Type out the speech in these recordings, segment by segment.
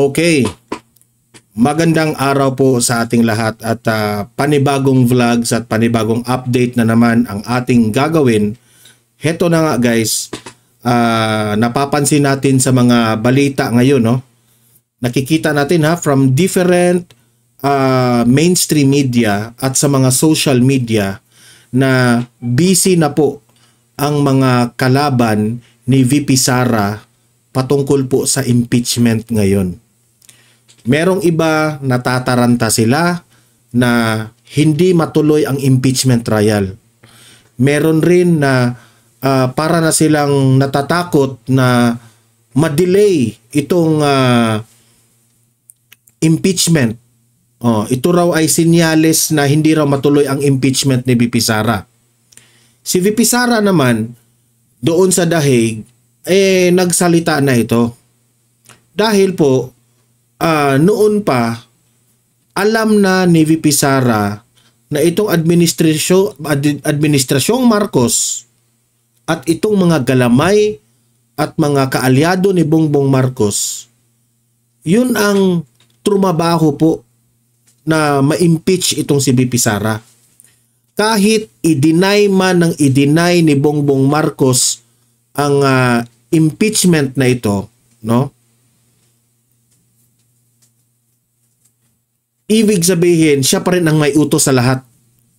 Okay, magandang araw po sa ating lahat at panibagong vlogs at panibagong update na naman ang ating gagawin. Heto na nga guys, napapansin natin sa mga balita ngayon, no? Nakikita natin from different mainstream media at sa mga social media na busy na po ang mga kalaban ni VP Sara patungkol po sa impeachment ngayon. Merong iba natataranta sila na hindi matuloy ang impeachment trial. Meron rin na para na silang natatakot na ma-delay itong impeachment. Ito raw ay sinyales na hindi raw matuloy ang impeachment ni VP Sara. Si VP Sara naman doon sa Dahig nagsalita na ito. Dahil po noon pa alam na ni VP Sara na itong administrasyong Marcos at itong mga galamay at mga kaalyado ni Bongbong Marcos, yun ang trumabaho po na ma-impeach itong si VP Sara. Kahit i-deny man ng i-deny ni Bongbong Marcos ang impeachment na ito, no? Ibig sabihin, siya pa rin ang may utos sa lahat.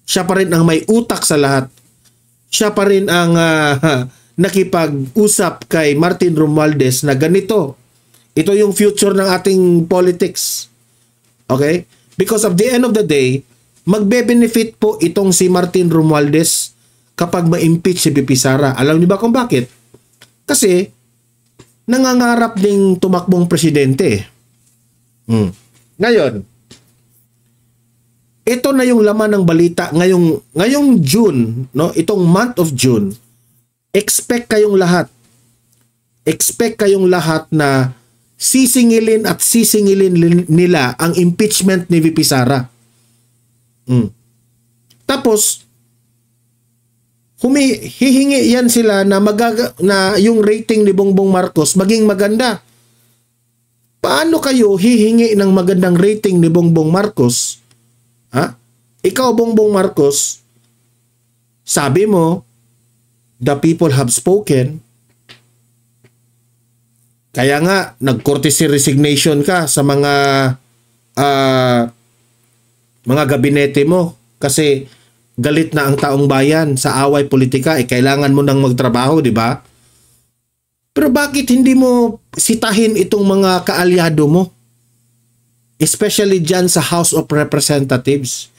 Siya pa rin ang may utak sa lahat. Siya pa rin ang nakipag-usap kay Martin Romualdez na ganito. Ito yung future ng ating politics. Okay? Because of the end of the day, magbe-benefit po itong si Martin Romualdez kapag ma-impeach si VP Sara. Alam niyo ba kung bakit? Kasi nangangarap ding tumakbong presidente. Ngayon, ito na yung laman ng balita ngayong June, no? Itong month of June. Expect kayong lahat na sisingilin at sisingilin nila ang impeachment ni VP Sara. Tapos hihingi yan sila na yung rating ni Bongbong Marcos maging maganda. Paano kayo hihingi ng magandang rating ni Bongbong Marcos? Ikaw, Bongbong Marcos, sabi mo, the people have spoken. Kaya nga, nag-courtesy resignation ka sa mga gabinete mo kasi galit na ang taong bayan sa away politika, kailangan mo nang magtrabaho, di ba? Pero bakit hindi mo sitahin itong mga kaalyado mo? Especially dyan sa House of Representatives.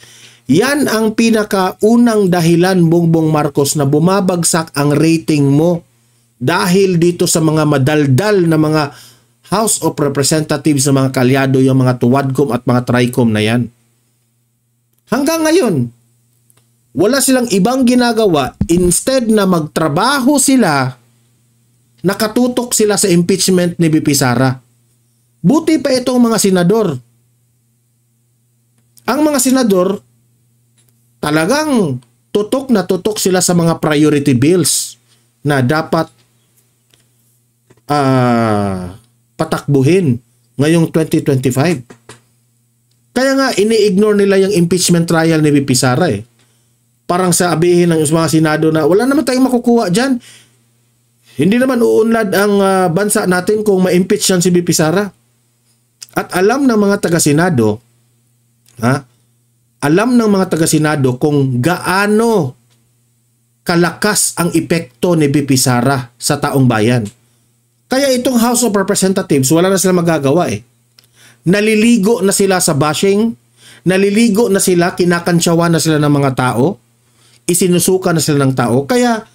Yan ang pinakaunang dahilan, Bongbong Marcos, na bumabagsak ang rating mo dahil dito sa mga madaldal na mga House of Representatives na mga kaalyado, yung mga tuwadcom at mga tricom na yan. Hanggang ngayon, wala silang ibang ginagawa. Instead na magtrabaho sila, nakatutok sila sa impeachment ni VP Sara. Buti pa itong mga senador. Ang mga senador, talagang tutok na tutok sila sa mga priority bills na dapat patakbuhin ngayong 2025. Kaya nga, ini-ignore nila yung impeachment trial ni VP Sara Parang sabihin ng mga senado na wala naman tayong makukuha dyan. Hindi naman uunlad ang bansa natin kung ma-impeach yan si VP Sara. At alam ng mga taga-senado, alam ng mga taga-senado kung gaano kalakas ang epekto ni VP Sara sa taong bayan. Kaya itong House of Representatives, wala na sila magagawa Naliligo na sila sa bashing, naliligo na sila, kinakantsawan na sila ng mga tao, isinusuka na sila ng tao. Kaya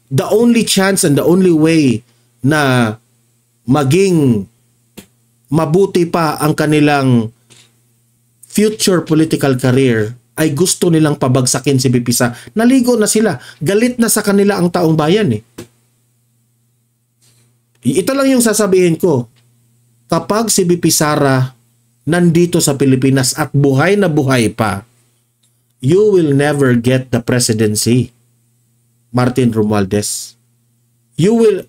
the only chance and the only way na maging mabuti pa ang kanilang future political career ay gusto nilang pabagsakin si VP Sara. Naligo na sila. Galit na sa kanila ang taong bayan Ito lang yung sasabihin ko. Kapag si VP Sara nandito sa Pilipinas at buhay na buhay pa, you will never get the presidency, Martin Romualdez. You will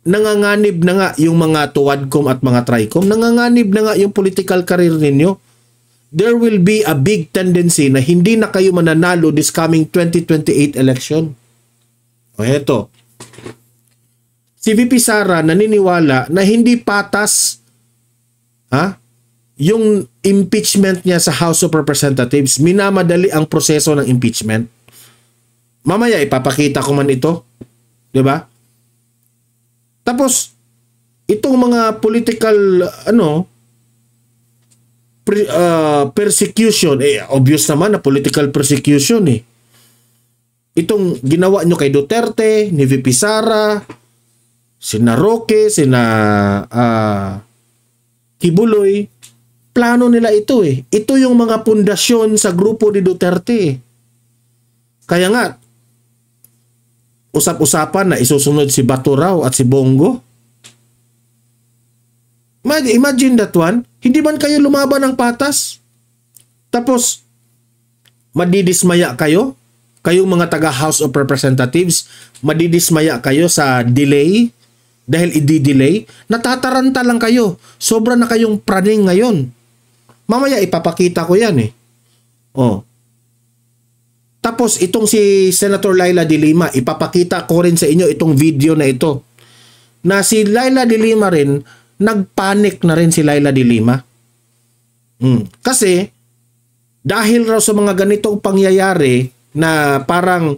nanganganib na nga yung mga tuwadcom at mga tricom, nanganganib na nga yung political career ninyo. There will be a big tendency na hindi na kayo mananalo this coming 2028 election. O heto, si VP Sara naniniwala na hindi patas yung impeachment niya sa House of Representatives. Minamadali ang proseso ng impeachment. Mamaya ipapakita ko man ito. 'Di ba? Tapos itong mga political persecution, obvious naman na political persecution eh. Itong ginawa nyo kay Duterte, ni VP Sara, sina Roque, sina Kibuloy, plano nila ito eh. Ito yung mga pundasyon sa grupo ni Duterte eh. Kaya nga, usap-usapan na isusunod si Bato raw at si Bongo. Imagine that one. Hindi man kayo lumaban ng patas. Tapos, madidismaya kayo. Kayong mga taga House of Representatives, madidismaya kayo sa delay. Dahil i-delay. Natataranta lang kayo. Sobra na kayong praning ngayon. Mamaya ipapakita ko yan eh. Oh. Tapos itong si Senator Laila de Lima, ipapakita ko rin sa inyo itong video na ito. Na si Laila de Lima rin, nagpanic na rin si Laila de Lima. Kasi, dahil raw sa mga ganitong pangyayari na parang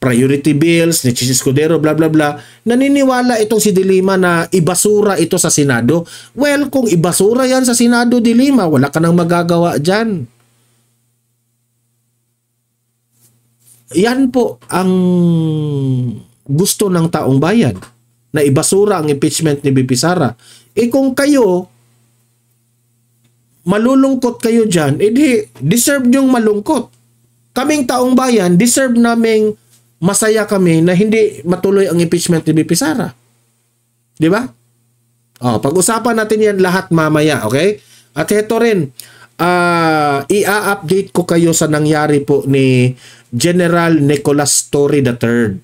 priority bills, ni Chis Escudero, bla bla bla, naniniwala itong si de Lima na ibasura ito sa Senado. Well, kung ibasura yan sa Senado, de Lima, wala ka nang magagawa dyan. Yan po ang gusto ng taong bayan, na ibasura ang impeachment ni VP Sara. Kung kayo malulungkot kayo dyan, deserve nyong malungkot. Kaming taong bayan, deserve naming masaya kami na hindi matuloy ang impeachment ni VP Sara. Di ba? Pag-usapan natin yan lahat mamaya, okay? At ito rin, i-update ko kayo sa nangyari po ni General Nicolas Torre III.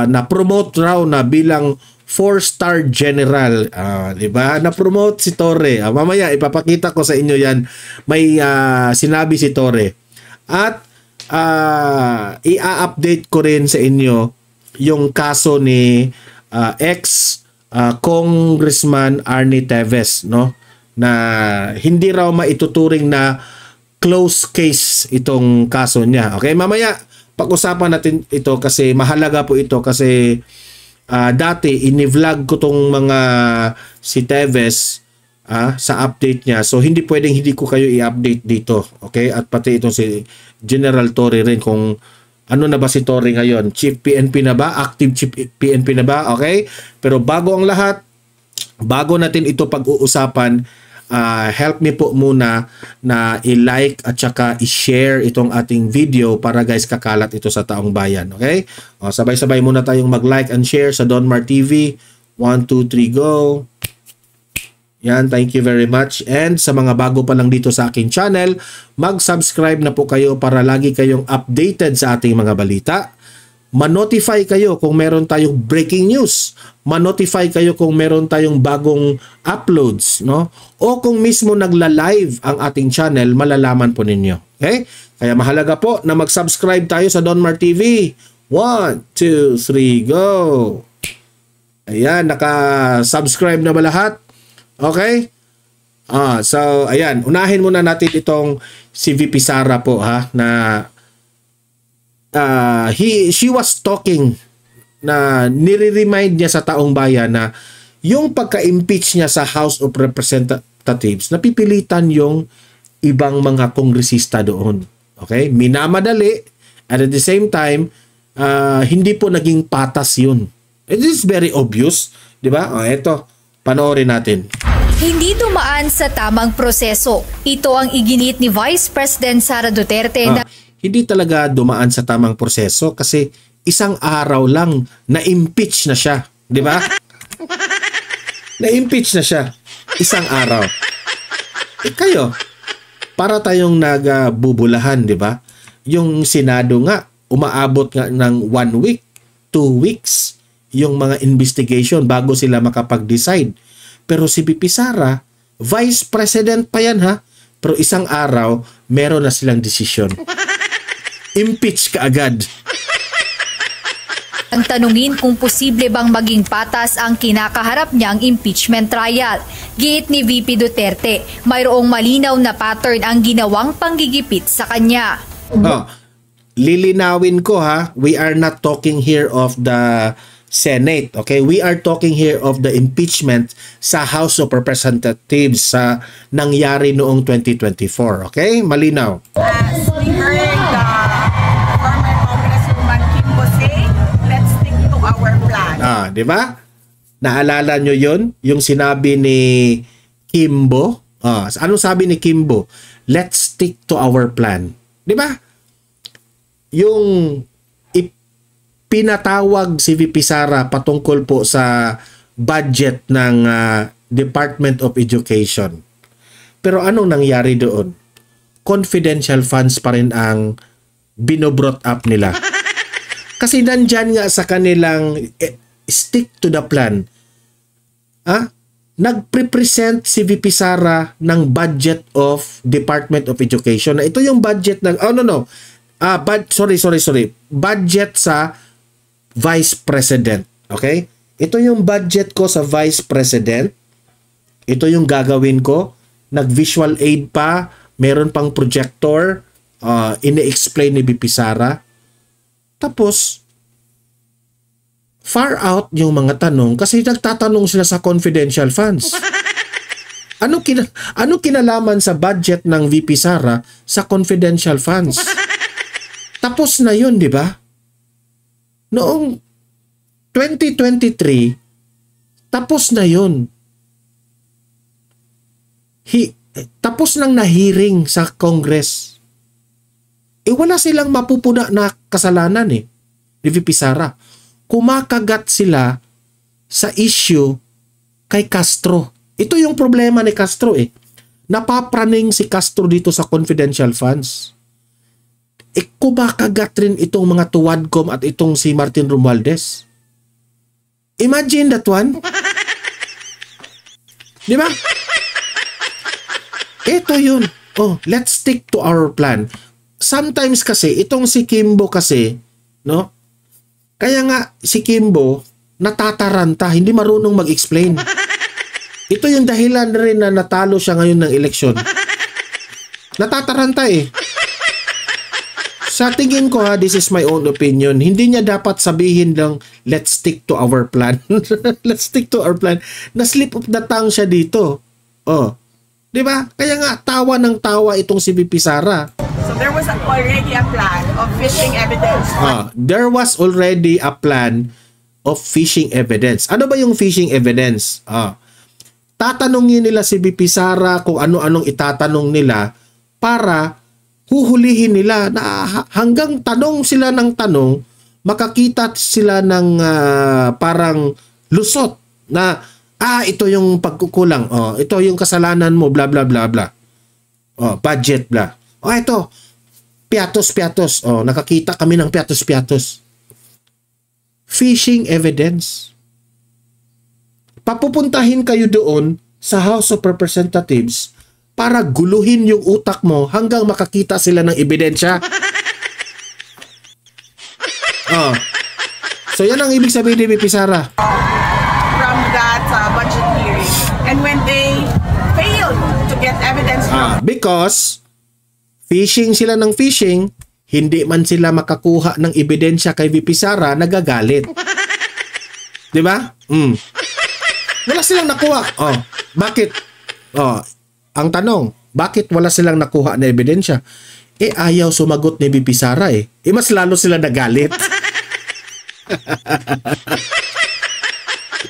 Na-promote raw na bilang 4-star general. Di ba? Na-promote si Torre. Mamaya ipapakita ko sa inyo yan. May sinabi si Torre. At i-update ko rin sa inyo yung kaso ni ex-Congressman Arnie Teves, no? Na hindi raw maituturing na close case itong kaso niya. Okay, mamaya pag-usapan natin ito kasi mahalaga po ito kasi dati ini-vlog ko tong mga si Teves sa update niya. So hindi pwedeng hindi ko kayo i-update dito. Okay? At pati itong si General Torre rin kung ano na ba si Torre ngayon? Chief PNP na ba? Active Chief PNP na ba? Okay? Pero bago ang lahat, bago natin ito pag-uusapan, help me po muna na i-like at saka i-share itong ating video para guys kakalat ito sa taong bayan. Okay? Sabay-sabay muna tayong mag-like and share sa Donmar TV. 1, 2, 3, go! Yan, thank you very much. And sa mga bago pa lang dito sa aking channel, mag-subscribe na po kayo para lagi kayong updated sa ating mga balita. Ma-notify kayo kung meron tayong breaking news. Ma-notify kayo kung meron tayong bagong uploads, no? O kung mismo nagla-live ang ating channel, malalaman po ninyo. Okay? Kaya mahalaga po na mag-subscribe tayo sa Donmar TV. 1, 2, 3, go! Ayan, naka-subscribe na ba lahat? Okay? So, ayan. Unahin muna natin itong si VP Sara po, ha? Na she was talking na nire-remind niya sa taong bayan na yung pagka-impeach niya sa House of Representatives, napipilitan yung ibang mga kongresista doon. Okay? Minamadali at the same time, hindi po naging patas yun. It is very obvious. Diba? Ito, panoorin natin. Hindi dumaan sa tamang proseso. Ito ang iginit ni Vice President Sara Duterte na hindi talaga dumaan sa tamang proseso kasi isang araw lang na-impeach na siya. Di ba? Na-impeach na siya. Isang araw. Kayo, para tayong nagbubulahan, di ba? Yung Senado nga, umaabot nga ng 1 week, 2 weeks. yung mga investigation bago sila makapag-decide. Pero si VP Sara, Vice President pa yan ha, pero isang araw, meron na silang desisyon. Impeach ka agad. Ang tanungin kung posible bang maging patas ang kinakaharap niyang impeachment trial. Giit ni VP Duterte, mayroong malinaw na pattern ang ginawang panggigipit sa kanya. Lilinawin ko ha, we are not talking here of the Senate, okay? We are talking here of the impeachment sa House of Representatives sa nangyari noong 2024, okay? Malinaw. As we heard former Congresswoman Kimbo say, let's stick to our plan. Di ba? Naalala nyo yun? Yung sinabi ni Kimbo? Anong sabi ni Kimbo? Let's stick to our plan. Di ba? Yung pinatawag si VP Sara patungkol po sa budget ng Department of Education. Pero anong nangyari doon? Confidential funds pa rin ang binobrot up nila. Kasi nandyan nga sa kanilang stick to the plan. Nagprepresent si VP Sara ng budget of Department of Education. Ito yung budget ng sorry. Budget sa Vice President. Okay? Ito yung budget ko sa Vice President. Ito yung gagawin ko. Nag-visual aid pa. Meron pang projector. Ine-explain ni VP Sara. Tapos, far out yung mga tanong kasi nagtatanong sila sa confidential funds. Ano kinalaman sa budget ng VP Sara sa confidential funds? Tapos na yun, di ba? Noong 2023, tapos na yun. Tapos nang na-hearing sa Congress. Wala silang mapupuna na kasalanan ni VP Sara. Kumakagat sila sa issue kay Castro. Ito yung problema ni Castro Napapraning si Castro dito sa confidential funds. Kumakagat rin itong mga Tuwadcom at itong si Martin Romualdez. Imagine that one. Di ba? Ito yun. Let's stick to our plan. Sometimes kasi, itong si Kimbo kasi, no? Kaya nga, si Kimbo, natataranta, hindi marunong mag-explain. Ito yung dahilan rin na natalo siya ngayon ng eleksyon. Natataranta Sa tingin ko this is my own opinion, hindi niya dapat sabihin lang, let's stick to our plan. Let's stick to our plan. Na-slip of the tongue siya dito. Di ba? Kaya nga, tawa ng tawa itong si VP Sara. So there was already a plan of fishing evidence. There was already a plan of fishing evidence. Ano ba yung fishing evidence? Tatanungin nila si VP Sara kung ano-anong itatanong nila para huhulihin nila na hanggang tanong sila ng tanong, makakita sila ng parang lusot na ito yung pagkukulang, ito yung kasalanan mo, bla bla bla bla. Budget bla. Ito piatos, nakakita kami ng piatos. Fishing evidence. Papupuntahin kayo doon sa House of Representatives para guluhin yung utak mo hanggang makakita sila ng ebidensya. So yan ang ibig sabihin ni VP Sara. From that budget hearing. And when they failed to get evidence because fishing sila ng fishing, hindi man sila makakuha ng ebidensya kay VP Sara, nagagalit. Di ba? Wala silang nakuha. Bakit? Ang tanong, bakit wala silang nakuha na ebidensya? Ayaw sumagot ni VP Sara mas lalo sila nagalit.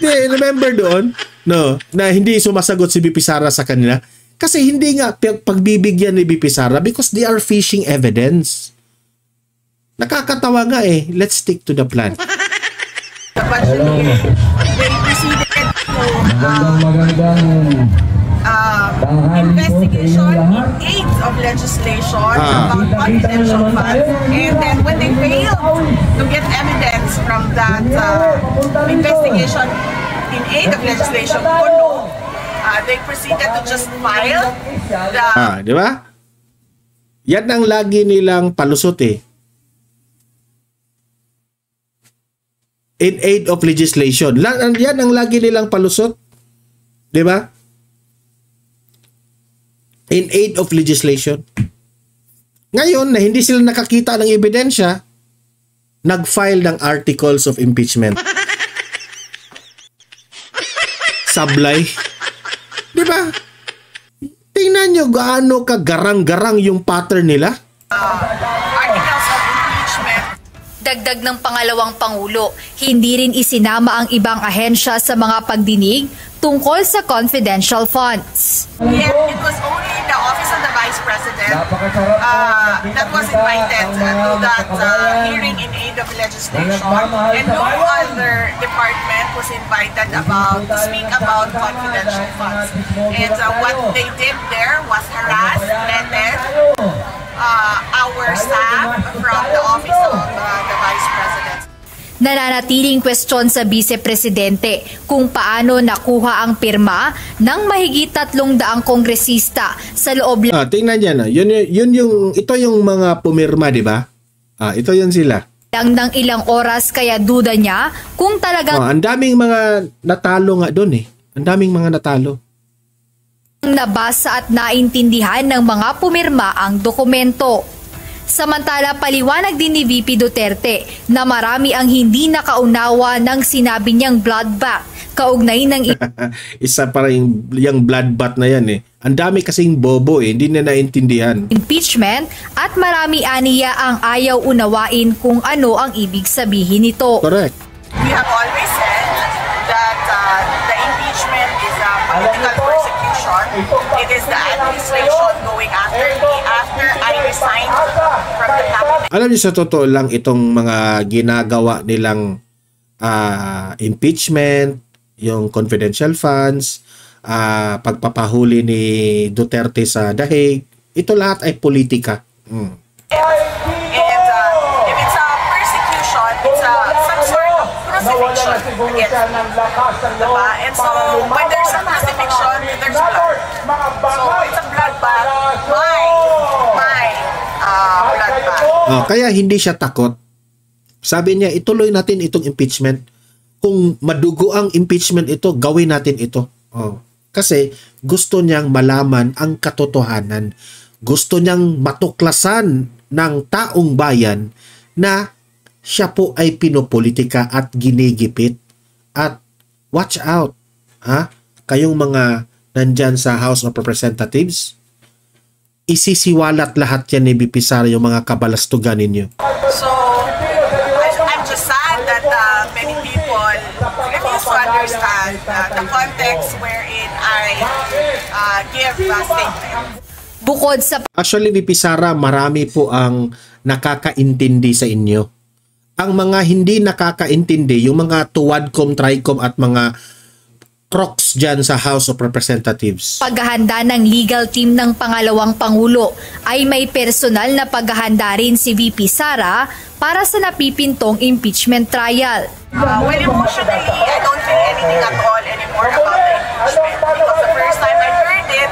Remember doon, na hindi sumasagot si VP Sara sa kanila? Kasi hindi nga pagbibigyan ni VP Sara because they are fishing evidence. Nakakatawa nga let's stick to the plan. The budget hearing, they proceeded to investigation in aid of legislation about confidential funds. And then when they failed to get evidence from that investigation in aid of legislation, they proceeded to just file the... Di ba? Yan ang lagi nilang palusot eh. In aid of legislation. Yan ang lagi nilang palusot. Di ba? In aid of legislation. Ngayon, na hindi sila nakakita ng ebidensya, nag-file ng articles of impeachment. Sablay. Di ba? Tingnan nyo gaano kagarang-garang yung pattern nila. articles of impeachment. Dagdag ng pangalawang Pangulo, hindi rin isinama ang ibang ahensya sa mga pagdinig tungkol sa confidential funds. Yet it was only the Office of the Vice President that was invited to that hearing in aid of legislation, and no other department was invited to speak about confidential funds. And what they did there was harass, threaten our staff from the Office of the Vice President. Nananatiling kwestiyon sa Vice-Presidente kung paano nakuha ang pirma ng mahigit 300 kongresista sa loob tingnan niya na. Ito yung mga pumirma, di ba? Ito yun sila. lang ng ilang oras, kaya duda niya kung talagang ang daming mga natalo nga doon eh. Ang daming mga natalo. nabasa at naintindihan ng mga pumirma ang dokumento. Samantala, paliwanag din ni VP Duterte na marami ang hindi nakaunawa ng sinabi niyang blood bath kaugnay ng Isa para yung bloodbath na yan eh. Ang dami kasing bobo eh, hindi na naintindihan. impeachment at marami aniya ang ayaw unawain kung ano ang ibig sabihin nito. Correct. We have always said that the impeachment is a political persecution. It is the administration going after me after I resigned from the cabinet. Alam niyo, sa totoo lang itong mga ginagawa nilang impeachment, yung confidential funds, pagpapahuli ni Duterte sa dahig, ito lahat ay politika. And if it's a persecution, it's some sort of crucifixion against me. Diba? And so when there's a crucifixion, there's blood. So it's a bloodbath. My bloodbath. Kaya hindi siya takot. Sabi niya, ituloy natin itong impeachment. Kung madugo ang impeachment ito, gawin natin ito. Kasi gusto niyang malaman ang katotohanan. Gusto niyang matuklasan ng taong bayan na siya po ay pinopolitika at ginigipit. At watch out, kayong mga nandyan sa House of Representatives, isisiwalat lahat yan ni VP Sara yung mga kabalastugan ninyo. So I'm just sad that many people refuse to understand the context wherein I give a statement. Bukod sa Actually, VP Sara, marami po ang nakakaintindi sa inyo. Ang mga hindi nakakaintindi, yung mga tuwadcom, tricom at mga crocs dyan sa House of Representatives. paghahanda ng legal team ng pangalawang Pangulo ay may personal na paghahanda rin si VP Sara para sa napipintong impeachment trial. Well, emotionally, I don't feel anything at all anymore about the impeachment because the first time I heard it in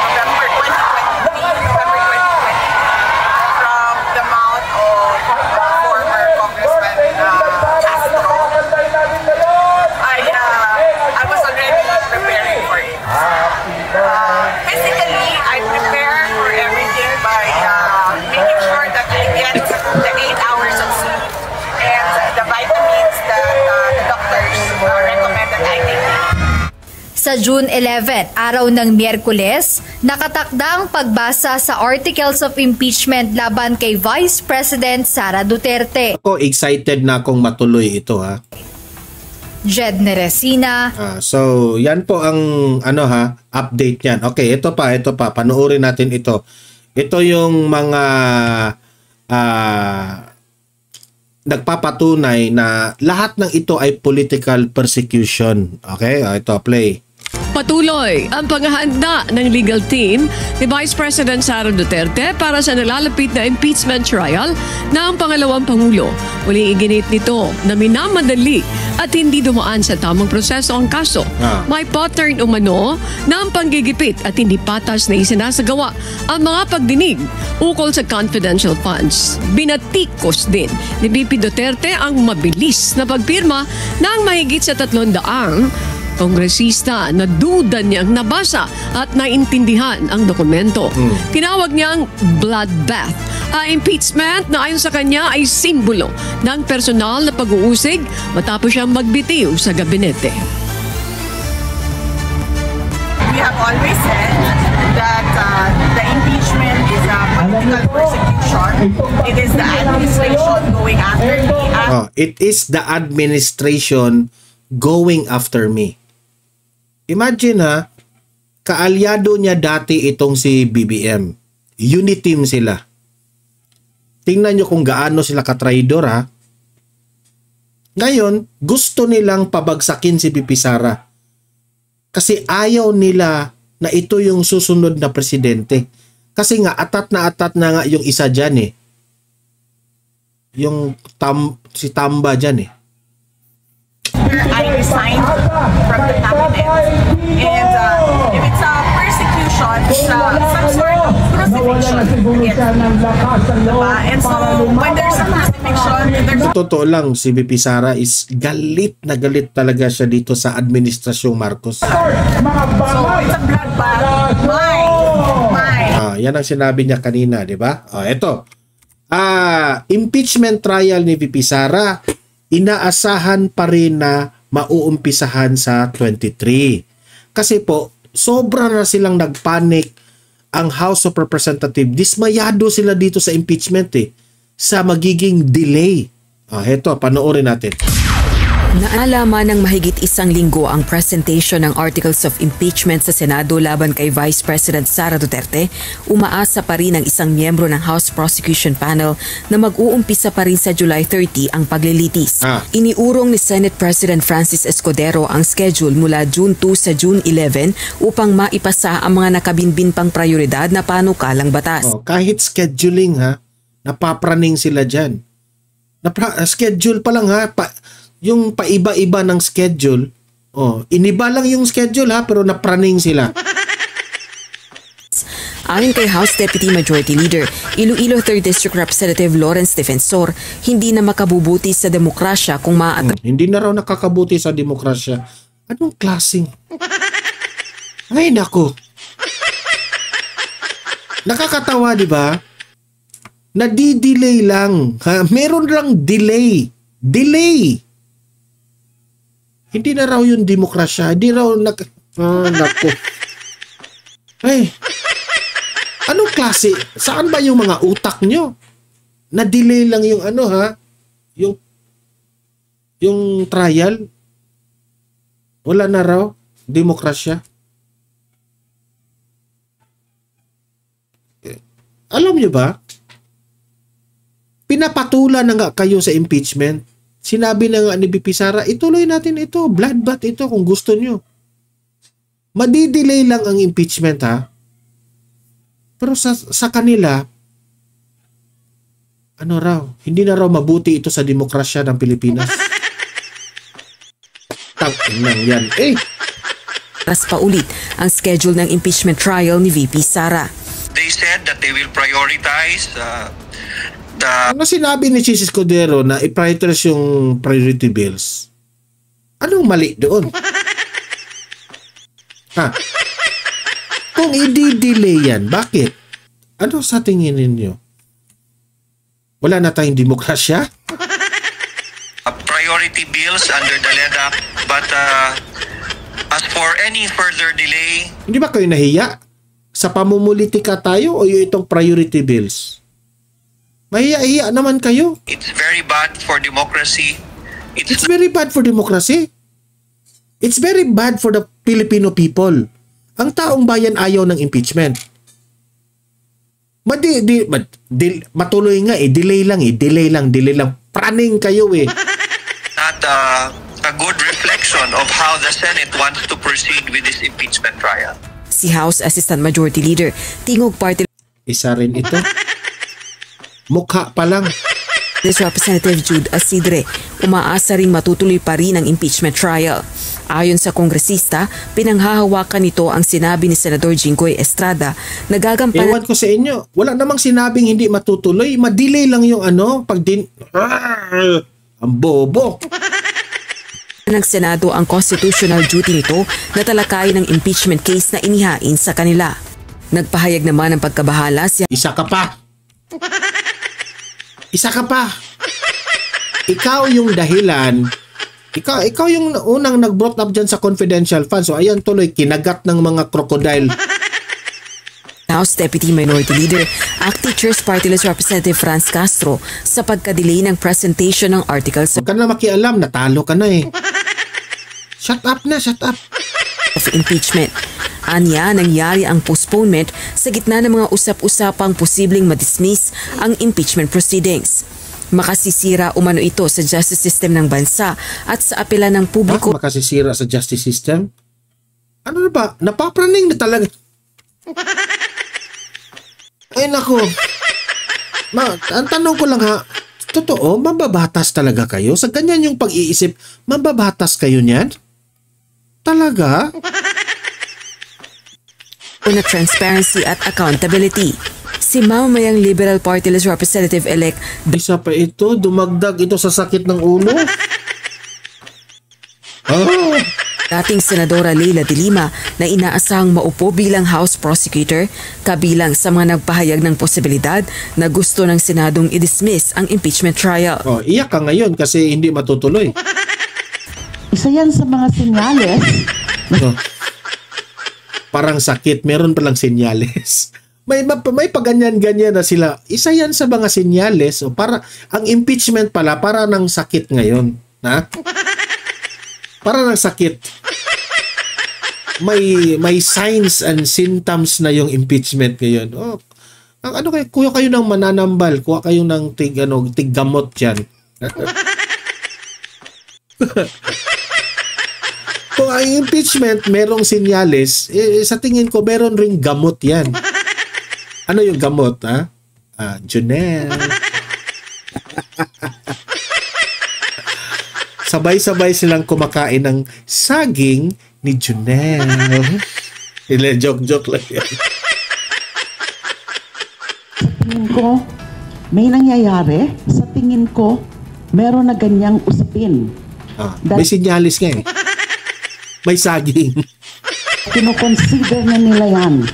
November 2020, from the mouth of former Congressman Castro, I was already preparing for it. Physically, I prepare for everything by making sure that I get the 8 hours of sleep and the vitamins that the doctors recommend that I take. Sa June 11, araw ng Miyerkules, nakatakda ang pagbasa sa articles of impeachment laban kay Vice President Sara Duterte. Ako, excited na akong matuloy ito Jed Neresina, So, yan po ang update niyan. Okay, ito pa, panoorin natin ito. Ito yung mga nagpapatunay na lahat ng ito ay political persecution. Okay? Ito, play. Patuloy ang paghahanda ng legal team ni Vice President Sara Duterte para sa nalalapit na impeachment trial ng pangalawang Pangulo. Muling iginit nito na minamadali at hindi dumaan sa tamang proseso ang kaso. May pattern umano ng panggigipit at hindi patas na isinasagawa ang mga pagdinig ukol sa confidential funds. Binatikos din ni BP Duterte ang mabilis na pagpirma ng mahigit sa 300 kongresista na duda niyang nabasa at naintindihan ang dokumento. Tinawag niyang bloodbath. Ang impeachment na ayon sa kanya ay simbolo ng personal na pag-uusig matapos siyang magbitiw sa gabinete. We have always said that the impeachment is a political persecution. It is the administration going after me. It is the administration going after me. Imagine kaalyado niya dati itong si BBM. Uniteam sila. Tingnan nyo kung gaano sila katraidor Ngayon, gusto nilang pabagsakin si BP Sara. Kasi ayaw nila na ito yung susunod na presidente. Kasi nga, atat na nga yung isa dyan Yung si Tamba dyan I resigned from the cabinet. And if it's a persecution, it's some sort of crucifixion against me. Diba? And so, when there's a crucifixion, there's Totoo lang, si BP Sara is galit na galit talaga siya dito sa Administrasyong Marcos. So, it's a bloodbath. Why? Yan ang sinabi niya kanina, di ba? Eto. Impeachment trial ni VP Sara, inaasahan pa rin na mauumpisahan sa 23. Kasi po, sobra na silang nagpanic ang House of Representatives. Dismayado sila dito sa impeachment sa magiging delay. Eto, panoorin natin. Naalaman ng mahigit isang linggo ang presentation ng Articles of Impeachment sa Senado laban kay Vice President Sara Duterte, umaasa pa rin ang isang miyembro ng House Prosecution Panel na mag-uumpisa pa rin sa July 30 ang paglilitis. Iniurong ni Senate President Francis Escudero ang schedule mula June 2 sa June 11 upang maipasa ang mga nakabinbin pang prioridad na panukalang batas. Kahit scheduling napapraning sila dyan. Schedule pa lang yung paiba-iba ng schedule, iniba lang yung schedule pero napraning sila. Ayon kay House Deputy Majority Leader, Iloilo 3rd District Representative Lawrence Defensor, hindi na makabubuti sa demokrasya kung Hindi na raw nakakabuti sa demokrasya. Anong klaseng? Ay, nako. Nakakatawa, di ba? Nadi-delay lang. Meron lang delay. Delay. Hindi na raw yung demokrasya. Hindi raw nako. Ay. Anong klase? Saan ba yung mga utak nyo? Na-delay lang yung yung trial. Wala na raw demokrasya. Alam nyo ba? Pinapatulan na nga kayo sa impeachment. Sinabi na nga ni BP Sara, ituloy natin ito. Bloodbath ito kung gusto nyo. Madidelay lang ang impeachment Pero sa kanila, hindi na raw mabuti ito sa demokrasya ng Pilipinas. Nang yan. paulit ang schedule ng impeachment trial ni VP Sara. They said that they will prioritize Ano sinabi ni Chis Escudero na i-prioritize yung priority bills? Anong mali doon? Kung i-delay yan, bakit? Ano sa tingin ninyo? Wala na tayong demokrasya? priority bills under the LEDA, but as for any further delay... Hindi ba kayo nahiya? Sa pamumulitika tayo o yung itong priority bills? Mahiya-hiya naman kayo. It's very bad for democracy. It's very bad for democracy. It's very bad for the Filipino people. Ang taong bayan ayaw ng impeachment. Matuloy nga delay lang. praning kayo eh. Not a good reflection of how the Senate wants to proceed with this impeachment trial. Si House Assistant Majority Leader Tingog Party Isa rin ito. Mukha pa lang. Representative Jude Asidre, umaasa ring matutuloy pa rin ang impeachment trial. Ayon sa kongresista, pinanghahawakan nito ang sinabi ni Senador Jinggoy Estrada na gagampanan. Ewan ko sa inyo, wala namang sinabing hindi matutuloy. Madelay lang yung ang bobo. Ng Senado ang constitutional duty nito na talakayin ang impeachment case na inihain sa kanila. Nagpahayag naman ng pagkabahala si Isa ka pa. Isa ka pa. Ikaw yung dahilan. Ikaw yung unang nag-brought up dyan sa confidential fund. So ayan tuloy, kinagat ng mga crocodile. House Deputy Minority Leader, ACT Teachers Party List Representative Franz Castro sa pagka-delay ng presentation ng articles Huwag ka na makialam, natalo ka na eh. Shut up na, shut up. of impeachment. Anya, nangyari ang postponement sa gitna ng mga usap-usapang posibleng madismiss ang impeachment proceedings. Makasisira umano ito sa justice system ng bansa at sa apela ng publiko. Makasisira sa justice system? Ano na ba? Napapraning na talaga. Ay nako. Ang tanong ko lang ha, totoo, mambabatas talaga kayo? Sa ganyan yung pag-iisip, mambabatas kayo niyan? Talaga? Na transparency at accountability. Si mamamayang Liberal Party List Representative-elect Isa pa ito, dumagdag ito sa sakit ng ulo. dating Senadora Leila de Lima na inaasahang maupo bilang House Prosecutor, kabilang sa mga nagpahayag ng posibilidad na gusto ng Senadong i-dismiss ang impeachment trial. Iyak ka ngayon kasi hindi matutuloy. Isa yan sa mga senyales. Parang sakit, meron palang senyales. May paganyan-ganyan na sila. Isa yan sa mga senyales. O para ang impeachment pala para ng sakit ngayon, ha? Para ng sakit. May signs and symptoms na yung impeachment ngayon. Ano kayo? Kuha kayo ng mananambal, kuha kayo ng tiggamot diyan. Kung ang impeachment merong senyales, sa tingin ko meron ring gamot yan. Ano yung gamot, ha? Junel. Sabay-sabay silang kumakain ng saging ni Junel. Joke lang yan. Sa tingin ko, may nangyayari. Sa tingin ko, meron na ganyang usapin. May senyales nga eh. May saging. Kino-consider na nila yan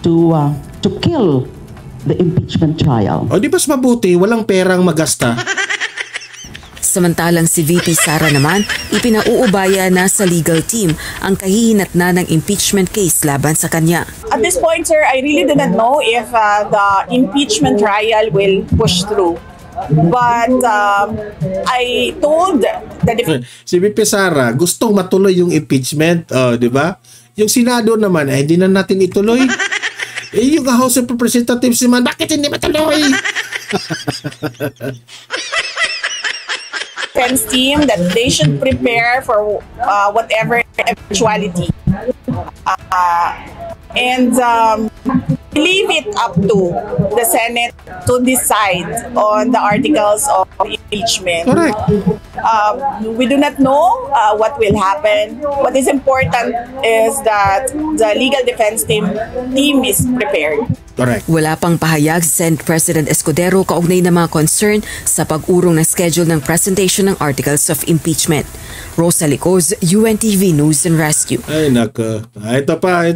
to kill the impeachment trial. O di mas mabuti, walang perang magasta. Samantalang si VP Sara naman, ipinauubaya na sa legal team ang kahihinatnan ng impeachment case laban sa kanya. At this point, sir, I really do not know if the impeachment trial will push through. But I told the Si VP Sara, gustong matuloy yung impeachment, di ba? Yung Senado naman, hindi na natin ituloy. Yung House of Representatives naman, bakit hindi matuloy? defense team that they should prepare for whatever eventuality. And leave it up to the Senate to decide on the articles of impeachment. Correct. We do not know what will happen. What is important is that the legal defense team is prepared. Correct. Wala pang pahayag si Senate President Escudero kaugnay ng mga concern sa pag-urong ng schedule ng presentation ng articles of impeachment. Rosa Licoz, UNTV News and Rescue. Ay nako. Ito pa.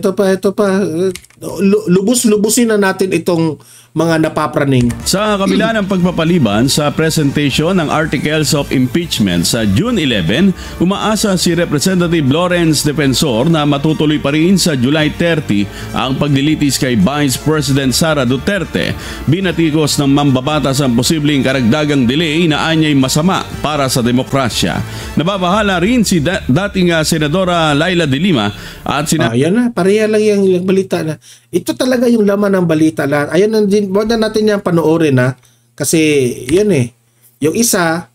Lubos-lubusin na natin itong mga napapraning. Sa kabila ng pagpapaliban sa presentation ng articles of impeachment sa June 11, umaasa si Representative Lawrence Defensor na matutuloy pa rin sa July 30 ang paglilitis kay Vice President Sara Duterte. Binatikos ng mambabatas ang posibleng karagdagang delay na anyay masama para sa demokrasya. Nababahala rin si dating Senadora Leila de Lima at yan na, pareha lang yung balita na. Ito talaga yung laman ng balita lahat. Ayun na din, wag na natin yan panoorin ha. Kasi yan Yung isa,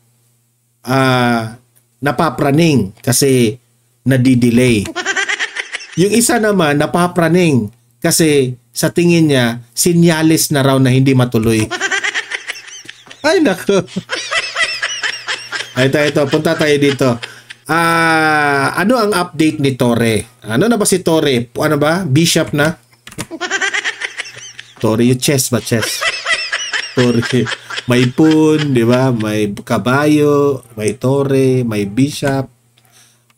napapraning kasi nadidelay. Yung isa naman, napapraning kasi sa tingin niya, sinyalis na raw na hindi matuloy. Ay, nako. Ito, punta tayo dito. Ano ang update ni Torre? Ano na ba si Torre? Ano ba? Bishop na? Torre, yung chess ba? Chess. Torre. May pun, di ba? May kabayo, may Torre, may bishop,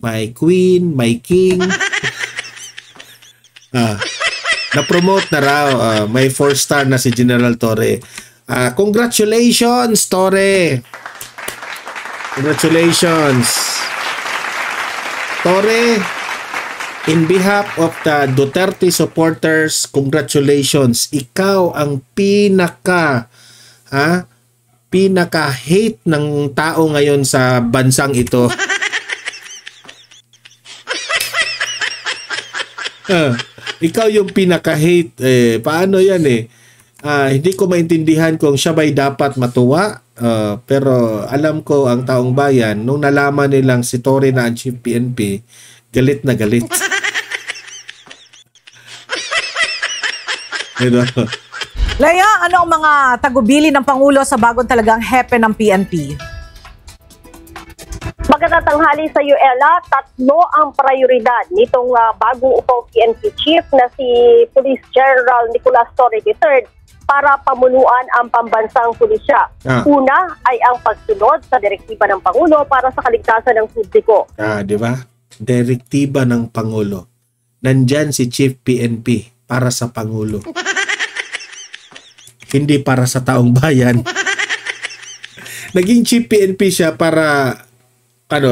may queen, may king. Na-promote na raw. May 4-star na si General Torre. Congratulations, Torre! Congratulations! Torre, in behalf of the Duterte supporters, congratulations. Ikaw ang pinaka-hate ng tao ngayon sa bansang ito. Ikaw yung pinaka-hate. Paano yan hindi ko maintindihan kung siya ba'y dapat matuwa. Pero alam ko ang taong bayan, nung nalaman nilang si Torre na ang Chief PNP, galit na galit. Lea, ano ang mga tagubili ng Pangulo sa bagong talagang hepe ng PNP? Magandang tanghali sa iyo, Ella. 3 ang prioridad nitong bagong upong PNP chief na si Police General Nicolas Torre III para pamunuan ang pambansang pulisya. Una ay ang pagsunod sa direktiba ng Pangulo para sa kaligtasan ng publiko. Di ba? Direktiba ng Pangulo. Nandyan si Chief PNP para sa Pangulo. Hindi para sa taong bayan. Naging Chief PNP siya para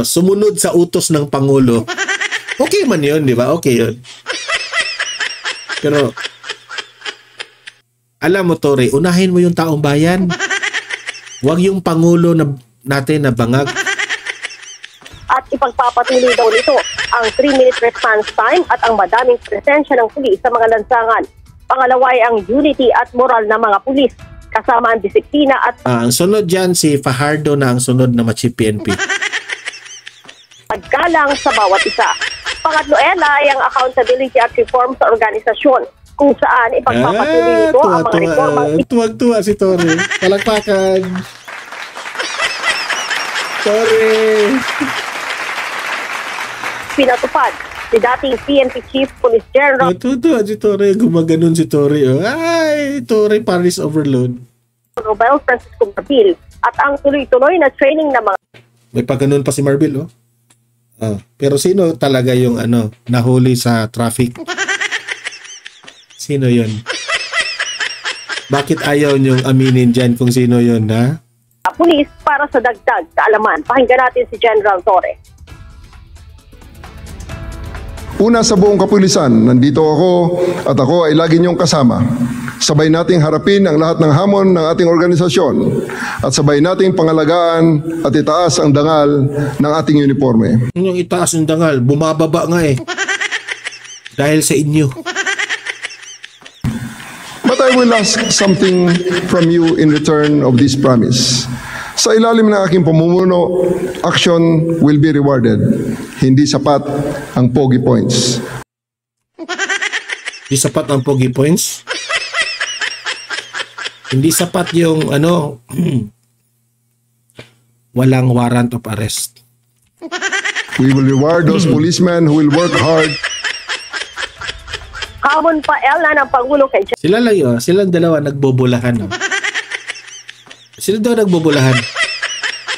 sumunod sa utos ng Pangulo. Okay man yun, di ba? Okay yun. Pero, alam mo, Torre, unahin mo yung taong bayan. Huwag yung Pangulo natin na bangag. At ipagpapatuloy daw nito ang 3-minute response time at ang madaming presensya ng pulis sa mga lansangan. Pangalawa ay ang unity at moral ng mga pulis, kasama ang disiplina at... ang sunod dyan, si Fajardo na ang sunod na Chief PNP. Paggalang sa bawat isa. Pangatlo, Ella, ay ang accountability at reform sa organisasyon, kung saan ipagpapatuloy nito ang mga reforma. Tuwag-tuwa si Torre. Palakpakan. Torre. Pinatupad si dating PNP Chief Police General. Tuwa si Torre. Gumaganon si Torre. Ay, Torre Paris Overload. Robel Francisco Marbil at ang tuloy-tuloy na training ng mga... May pagganon pa si Marbil, pero sino talaga yung nahuli sa traffic? Sino yun? Bakit ayaw niyong aminin dyan kung sino yun, ha? Pulis para sa dagdag kaalaman. Pakinggan natin si General Torre. Una sa buong kapulisan, nandito ako at ako ay lagi niyong kasama. Sabay nating harapin ang lahat ng hamon ng ating organisasyon at sabay nating pangalagaan at itaas ang dangal ng ating uniforme. Yung itaas ang dangal, bumababa nga dahil sa inyo. But I will ask something from you in return of this promise. Sa ilalim ng aking pamumuno, action will be rewarded. Hindi sapat ang pogi points. Hindi sapat ang pogi points? Hindi sapat yung walang warrant of arrest. We will reward those policemen who will work hard. Hamon pa, Ella, ng Pangulo kay Sila lang yun. Silang dalawa nagbobolahan. Sila daw nagbobolahan.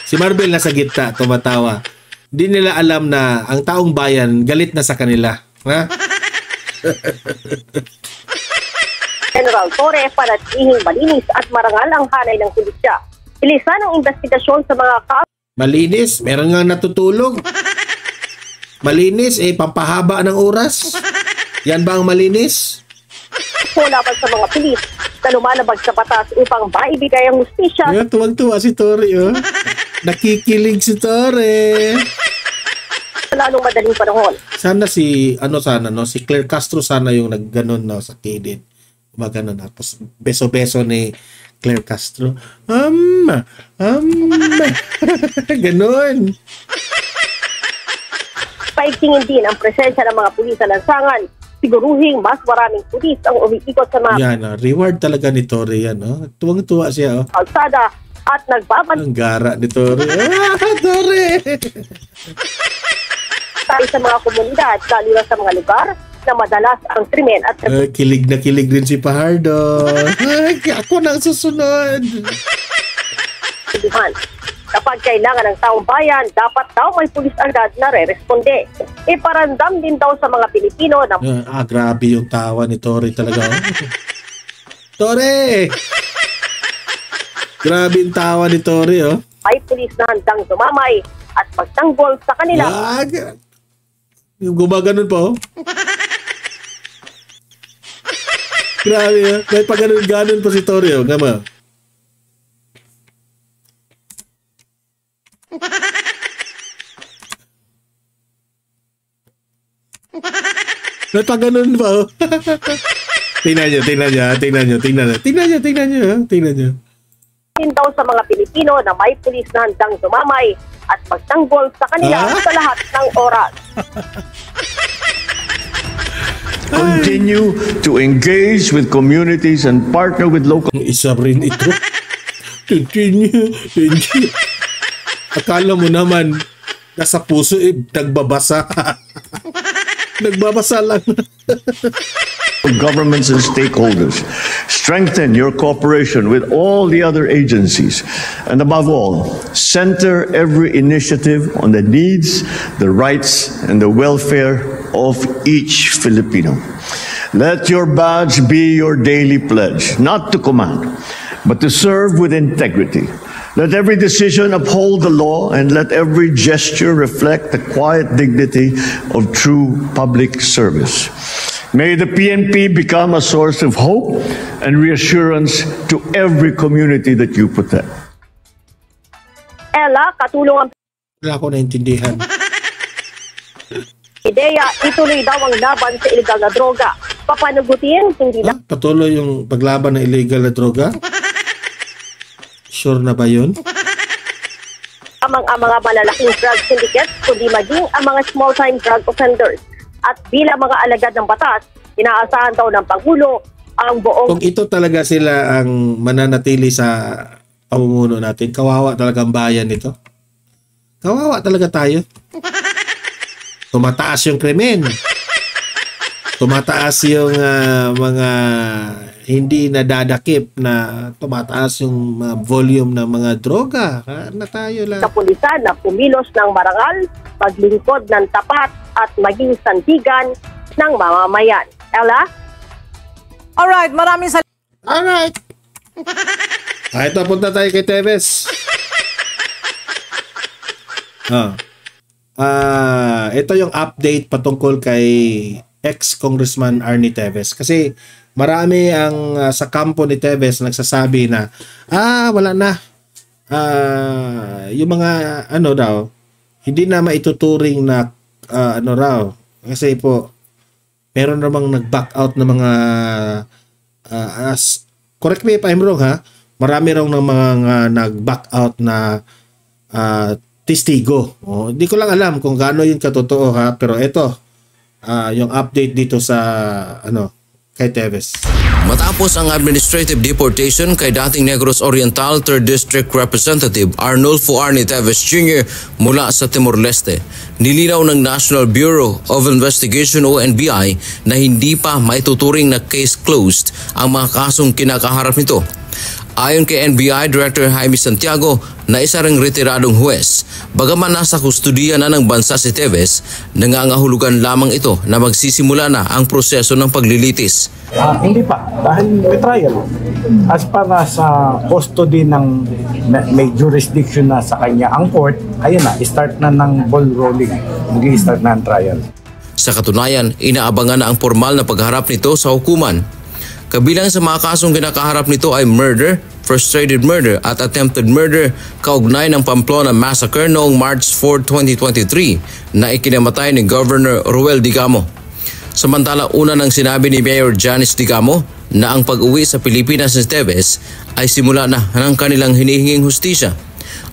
Si Marvel nasa gitna, tumatawa. Hindi nila alam na ang taong bayan galit na sa kanila. Ha? General Torre, panatihing malinis at marangal ang hanay ng pulisya. Bilisan ang investigasyon sa mga Malinis? Meron nga natutulog. Malinis, pampahaba ng oras. Yan ba ang malinis? laban sa mga pulis na lumalabag sa batas upang maibigay ang hustisya. Yeah, tuwag-tuwa si Torre, Nakikilig si Torre. Lalong madaling panahon. Sana si Claire Castro sana yung nagganon sa kilid. Gumagano na. Tapos beso-beso ni Claire Castro. Ganon. Paigtingin din ang presensya ng mga pulis sa lansangan. Siguruhing mas maraming pulis ang umiikot sa mga Yan, reward talaga ni Tory yan. Tuwang-tuwa siya. kalsada at nagbabantay Ang gara ni Tory. Tory! sa mga komunidad, lalo na sa mga lugar na madalas ang krimen at Kilig na kilig rin si Pahardo. Ay, ako na ang susunod. kagustuhan. Kapag kailangan ng taong bayan, dapat daw may pulis agad na re-responde. Iparandam din daw sa mga Pilipino na grabe yung tawa ni Tory talaga. Tory! Grabe yung tawa ni Tory, may pulis na handang sumamay at magtanggol sa kanila. Yung gumaganon pa, Grabe, may paganon-ganon pa si Tory, Gama. May paganon pa, Tingnan nyo. Din daw sa mga Pilipino na may pulis na handang sumamay at magtanggol sa kanila sa lahat ng oras. Continue to engage with communities and partner with local... Isa rin ito. Continue. Akala mo naman, nasa puso, nagbabasa. Nagbabasa lang. Governments and stakeholders. Strengthen your cooperation with all the other agencies. And above all, center every initiative on the needs, the rights, and the welfare of each Filipino. Let your badge be your daily pledge, not to command, but to serve with integrity. Let every decision uphold the law, and let every gesture reflect the quiet dignity of true public service. May the PNP become a source of hope and reassurance to every community that you protect. Ella, katulong ang Wala ko naintindihan. ideya, ituloy daw ang laban sa illegal na droga. Papanugutin, hindi na Patuloy yung paglaban ng illegal na droga? Sure na ba yun? ang mga malalaking drug syndicates, kundi maging ang mga small-time drug offenders. At bilang mga alagad ng batas, inaasahan daw ng Pangulo ang buong... Kung ito talaga sila ang mananatili sa pamumuno natin, kawawa talaga ang bayan nito. Kawawa talaga tayo. Tumataas yung krimen. Tumataas yung mga hindi nadadakip na tumataas yung volume ng mga droga. Na tayo lang. Kapulisan na pumilos ng marangal, maglingkod ng tapat at maging sandigan ng mamamayan. Ella? Alright, maraming salamat. Alright. Ito, punta tayo kay Teves. Ito yung update patungkol kay ex-Congressman Arnie Teves. Kasi marami ang sa kampo ni Teves nagsasabi na wala na. Yung mga daw, hindi na maituturing na raw. Kasi po, meron namang nag-back out ng mga correct me if I'm wrong, marami raw ng mga nag-back out na testigo. Hindi ko lang alam kung gaano yun katotoo, pero ito yung update dito sa kay Teves. Matapos ang administrative deportation kay dating Negros Oriental 3rd District Representative Arnulfo Arnie Teves Jr. mula sa Timor-Leste, nilinaw ng National Bureau of Investigation o NBI na hindi pa maituturing na case closed ang mga kasong kinakaharap nito. Ayon kay NBI Director Jaime Santiago na isa ring retiradong huwes, bagaman nasa kustudiya na ng bansa si Teves, nangangahulugan lamang ito na magsisimula na ang proseso ng paglilitis. Hindi pa, dahil may trial. As para sa custody ng may jurisdiction na sa kanya ang court, ayun na, start na ng ball rolling, mag-i-start na ang trial. Sa katunayan, inaabangan na ang formal na pagharap nito sa hukuman. Kabilang sa mga kasong kinakaharap nito ay murder, frustrated murder at attempted murder kaugnay ng Pamplona Massacre noong March 4, 2023 na ikinamatay ni Governor Ruel Digamo. Samantala, una nang sinabi ni Mayor Janice Digamo na ang pag-uwi sa Pilipinas ni Teves ay simula na ng kanilang hinihinging hustisya.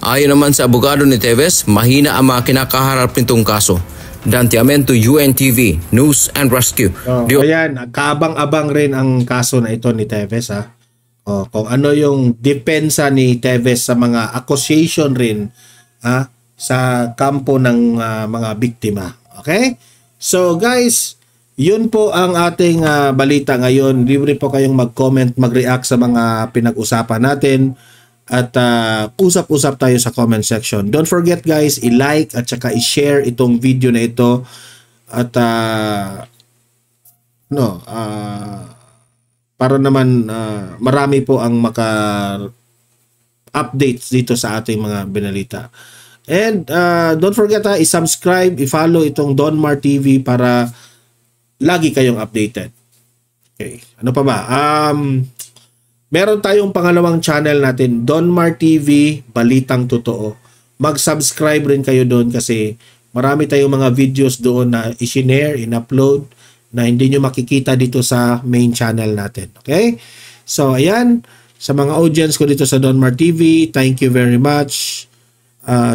Ayon naman sa abogado ni Teves, mahina ang mga kinakaharap nitong kaso. Dante Amento, UNTV, News and Rescue. Ayan, kaabang-abang rin ang kaso na ito ni Teves ha. Kung ano yung depensa ni Teves sa mga accusation rin sa kampo ng mga biktima. Okay? So guys, yun po ang ating balita ngayon. Libre po kayong mag-comment, mag-react sa mga pinag-usapan natin at usap-usap tayo sa comment section. Don't forget guys, i-like at saka i-share itong video na ito at para naman marami po ang maka-updates dito sa ating mga binalita. And don't forget i-subscribe, i-follow itong Donmar TV para lagi kayong updated. Okay. Ano pa ba? Meron tayong pangalawang channel natin, Donmar TV, Balitang Totoo. Mag-subscribe rin kayo doon kasi marami tayong mga videos doon na i-share, in-upload na hindi nyo makikita dito sa main channel natin. Okay? So, ayan. Sa mga audience ko dito sa Donmar TV, thank you very much.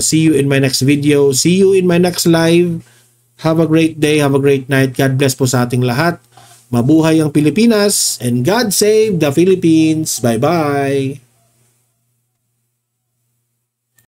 See you in my next video. See you in my next live. Have a great day. Have a great night. God bless po sa ating lahat. Mabuhay ang Pilipinas and God save the Philippines. Bye-bye.